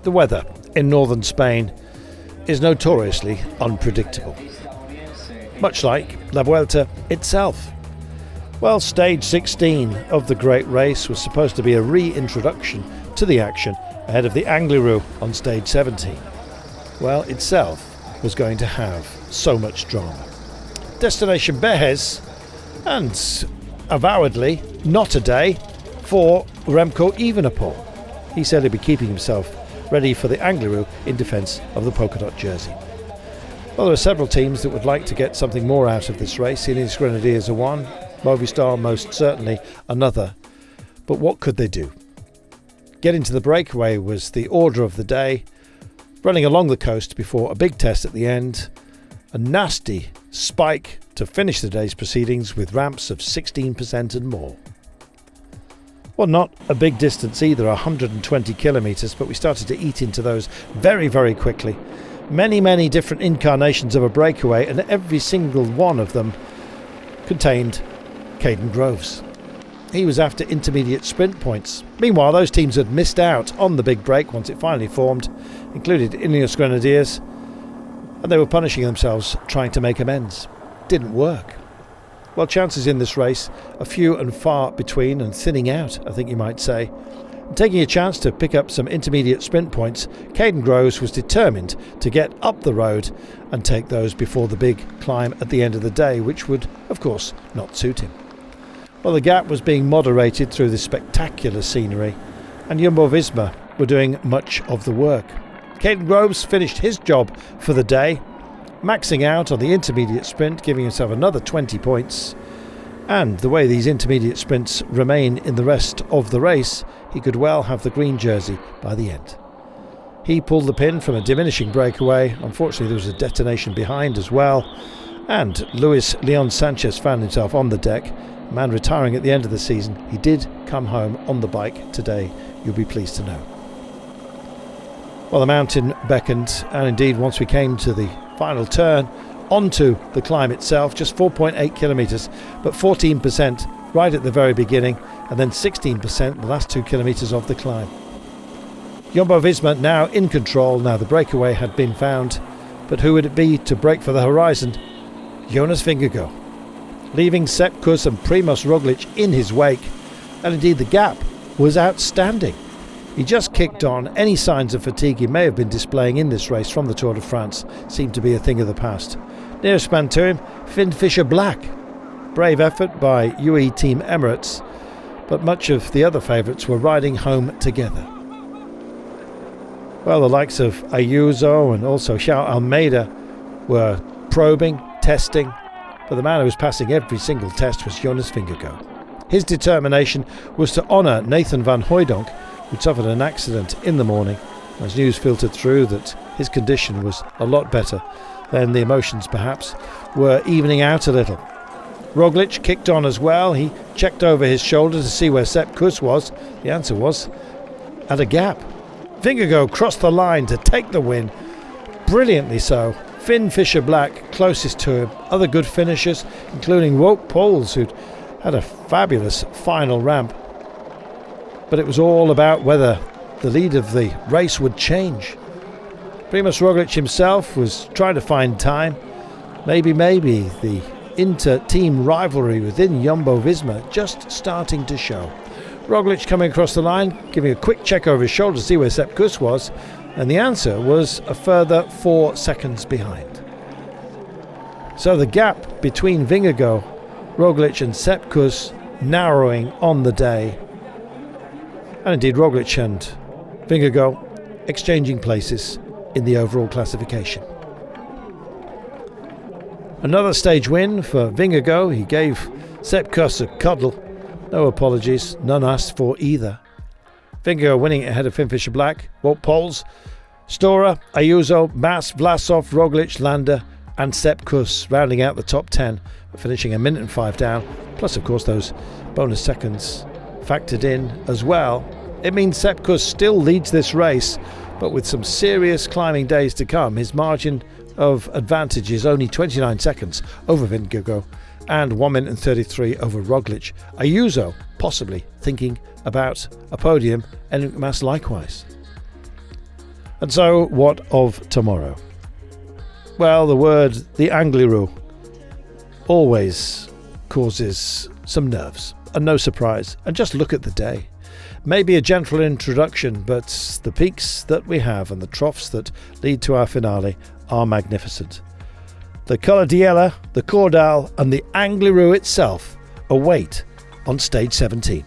The weather in northern Spain is notoriously unpredictable, much like La Vuelta itself. Well, stage 16 of the great race was supposed to be a reintroduction to the action ahead of the Angliru on stage 17. Well, itself was going to have so much drama. Destination Bejes, and avowedly not a day for Remco Evenepoel. He said he'd be keeping himself ready for the Angliru in defence of the polka dot jersey. Well, there are several teams that would like to get something more out of this race. Liencres Grenadiers are one, Movistar most certainly another. But what could they do? Getting to the breakaway was the order of the day, running along the coast before a big test at the end, a nasty spike to finish the day's proceedings with ramps of 16% and more. Well, not a big distance either, 120 kilometres, but we started to eat into those very, very quickly. Many different incarnations of a breakaway, and every single one of them contained Caden Groves. He was after intermediate sprint points. Meanwhile, those teams had missed out on the big break once it finally formed, included Liencres Grenadiers, and they were punishing themselves trying to make amends. Didn't work. Well, chances in this race are few and far between and thinning out, I think you might say. And taking a chance to pick up some intermediate sprint points, Caden Groves was determined to get up the road and take those before the big climb at the end of the day, which would, of course, not suit him. Well, the gap was being moderated through this spectacular scenery, and Jumbo-Visma were doing much of the work. Caden Groves finished his job for the day, maxing out on the intermediate sprint, giving himself another 20 points. And the way these intermediate sprints remain in the rest of the race, he could well have the green jersey by the end. He pulled the pin from a diminishing breakaway. Unfortunately, there was a detonation behind as well, and Luis Leon Sanchez found himself on the deck. A man retiring at the end of the season. He did come home on the bike today, you'll be pleased to know. Well, the mountain beckoned, and indeed once we came to the final turn onto the climb itself, just 4.8 kilometres, but 14% right at the very beginning, and then 16% the last 2 kilometres of the climb. Jumbo-Visma now in control. Now the breakaway had been found, but who would it be to break for the horizon? Jonas Vingegaard, leaving Sepp Kuss and Primož Roglic in his wake, and indeed the gap was outstanding. He just kicked on. Any signs of fatigue he may have been displaying in this race from the Tour de France seemed to be a thing of the past. Nearest man to him, Finn Fisher-Black. Brave effort by UAE Team Emirates, but much of the other favourites were riding home together. Well, the likes of Ayuso and also João Almeida were probing, testing, but the man who was passing every single test was Jonas Vingegaard. His determination was to honour Nathan van Hooijdonk, who'd suffered an accident in the morning, as news filtered through that his condition was a lot better. Then the emotions perhaps were evening out a little. Roglic kicked on as well. He checked over his shoulder to see where Sepp Kuss was. The answer was at a gap. Vingegaard crossed the line to take the win, brilliantly so. Finn Fisher-Black closest to him. Other good finishers, including Wout Poels, who'd had a fabulous final ramp. But it was all about whether the lead of the race would change. Primož Roglic himself was trying to find time. Maybe the inter-team rivalry within Jumbo-Visma just starting to show. Roglic coming across the line, giving a quick check over his shoulder to see where Sepp Kuss was, and the answer was a further 4 seconds behind. So the gap between Vingegaard, Roglic and Sepp Kuss narrowing on the day. And indeed Roglic and Vingegaard exchanging places in the overall classification. Another stage win for Vingegaard. He gave Sepp Kuss a cuddle. No apologies, none asked for either. Vingegaard winning ahead of Finn Fisher-Black, Wout Poels, Stora, Ayuso, Mas, Vlasov, Roglic, Landa and Sepp Kuss rounding out the top 10, finishing 1 minute and 5 down, plus of course those bonus seconds factored in as well. It means Sepp Kuss still leads this race, but with some serious climbing days to come. His margin of advantage is only 29 seconds over Vingegaard and 1 minute and 33 over Roglic. Ayuso possibly thinking about a podium, and Mas likewise. And so, what of tomorrow? Well, the Angliru, always causes some nerves, and no surprise. And just look at the day. Maybe a gentle introduction, but the peaks that we have and the troughs that lead to our finale are magnificent. The Colla d'Iella, the Caudal and the Angliru itself await on stage 17.